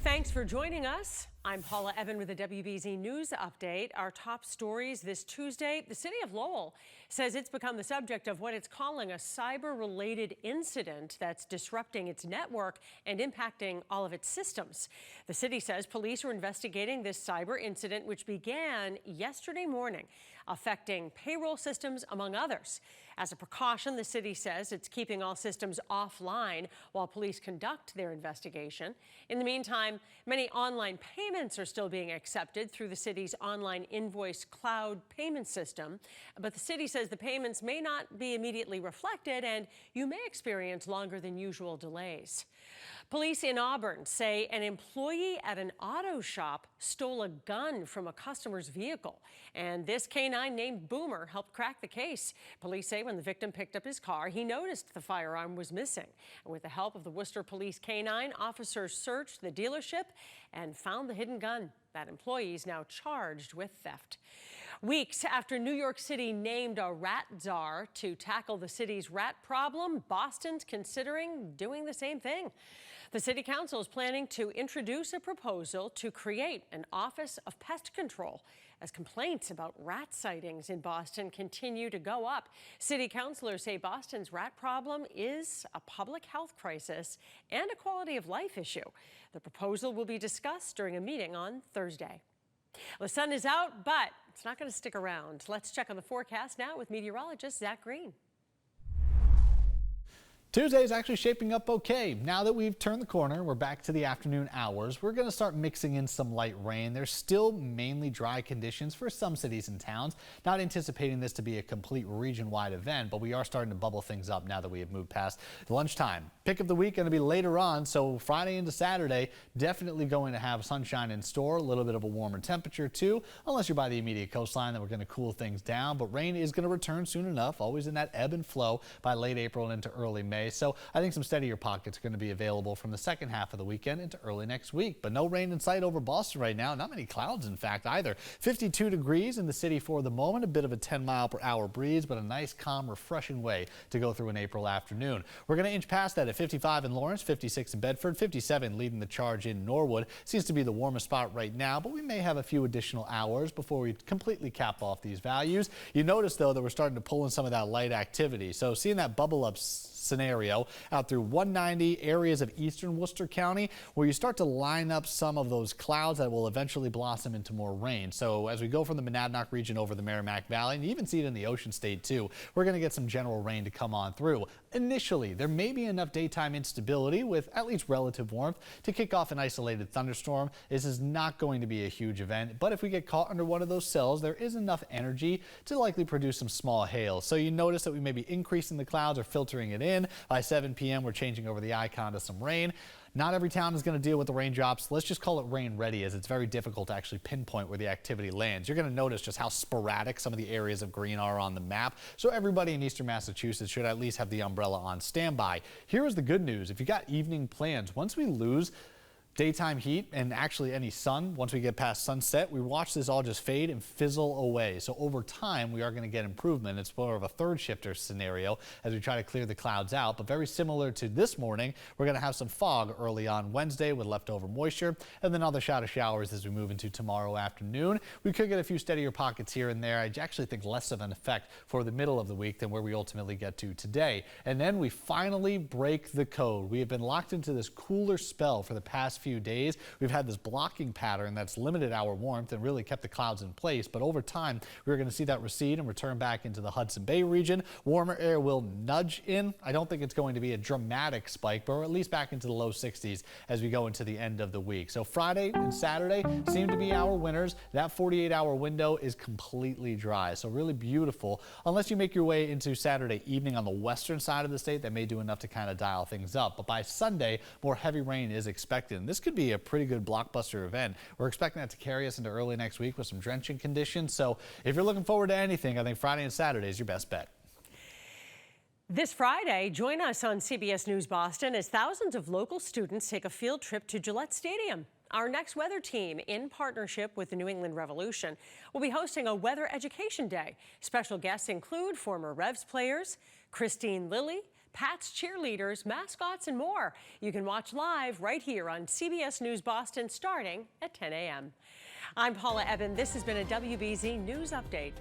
Thanks for joining us. I'm Paula Evan with the WBZ News Update. Our top stories this Tuesday. The city of Lowell says it's become the subject of what it's calling a cyber-related incident that's disrupting its network and impacting all of its systems. The city says police are investigating this cyber incident, which began yesterday morning, affecting payroll systems, among others. As a precaution, the city says it's keeping all systems offline while police conduct their investigation. In the meantime, many online payments are still being accepted through the city's online invoice cloud payment system. But the city says the payments may not be immediately reflected and you may experience longer than usual delays. Police in Auburn say an employee at an auto shop stole a gun from a customer's vehicle. And this canine named Boomer helped crack the case. Police say when the victim picked up his car, he noticed the firearm was missing. And with the help of the Worcester Police canine, officers searched the dealership and found the hidden gun. That employee is now charged with theft. Weeks after New York City named a rat czar to tackle the city's rat problem, Boston's considering doing the same thing. The city council is planning to introduce a proposal to create an Office of Pest Control as complaints about rat sightings in Boston continue to go up. City councilors say Boston's rat problem is a public health crisis and a quality of life issue. The proposal will be discussed during a meeting on Thursday. The sun is out, but it's not going to stick around. Let's check on the forecast now with meteorologist Zach Green. Tuesday is actually shaping up okay. Now that we've turned the corner, we're back to the afternoon hours. We're going to start mixing in some light rain. There's still mainly dry conditions for some cities and towns. Not anticipating this to be a complete region-wide event, but we are starting to bubble things up now that we have moved past lunchtime. Pick of the week going to be later on, so Friday into Saturday, definitely going to have sunshine in store. A little bit of a warmer temperature too, unless you're by the immediate coastline, then we're going to cool things down. But rain is going to return soon enough, always in that ebb and flow by late April and into early May. So I think some steadier pockets are going to be available from the second half of the weekend into early next week. But no rain in sight over Boston right now. Not many clouds, in fact, either. 52 degrees in the city for the moment. A bit of a 10-mile-per-hour breeze, but a nice, calm, refreshing way to go through an April afternoon. We're going to inch past that at 55 in Lawrence, 56 in Bedford, 57 leading the charge in Norwood. Seems to be the warmest spot right now, but we may have a few additional hours before we completely cap off these values. You notice, though, that we're starting to pull in some of that light activity. So seeing that bubble up scenario out through 190 areas of eastern Worcester County, where you start to line up some of those clouds that will eventually blossom into more rain. So as we go from the Monadnock region over the Merrimack Valley, and you even see it in the Ocean State too, we're going to get some general rain to come on through. Initially, there may be enough daytime instability with at least relative warmth to kick off an isolated thunderstorm. This is not going to be a huge event, but if we get caught under one of those cells, there is enough energy to likely produce some small hail. So you notice that we may be increasing the clouds or filtering it in. By 7 p.m., we're changing over the icon to some rain. Not every town is going to deal with the raindrops. Let's just call it rain ready, as it's very difficult to actually pinpoint where the activity lands. You're going to notice just how sporadic some of the areas of green are on the map. So everybody in eastern Massachusetts should at least have the umbrella on standby. Here is the good news. If you got evening plans, once we lose daytime heat and actually any sun, once we get past sunset, we watch this all just fade and fizzle away. So over time, we are going to get improvement. It's more of a third shifter scenario as we try to clear the clouds out. But very similar to this morning, we're going to have some fog early on Wednesday with leftover moisture, and then other shadow showers as we move into tomorrow afternoon. We could get a few steadier pockets here and there. I actually think less of an effect for the middle of the week than where we ultimately get to today. And then we finally break the code. We have been locked into this cooler spell for the past few days. We've had this blocking pattern that's limited our warmth and really kept the clouds in place, but over time we're going to see that recede and return back into the Hudson Bay region. Warmer air will nudge in. I don't think it's going to be a dramatic spike, but we're at least back into the low 60s as we go into the end of the week. So Friday and Saturday seem to be our winners. That 48-hour window is completely dry, so really beautiful. Unless you make your way into Saturday evening on the western side of the state, that may do enough to kind of dial things up. But by Sunday, more heavy rain is expected, and this could be a pretty good blockbuster event. We're expecting that to carry us into early next week with some drenching conditions. So if you're looking forward to anything, I think Friday and Saturday is your best bet. This Friday, join us on CBS News Boston as thousands of local students take a field trip to Gillette Stadium. Our next weather team, in partnership with the New England Revolution, will be hosting a Weather Education Day. Special guests include former Revs players Christine Lilly, Pats cheerleaders, mascots, and more. You can watch live right here on CBS News Boston starting at 10 a.m. I'm Paula Eben. This has been a WBZ News Update.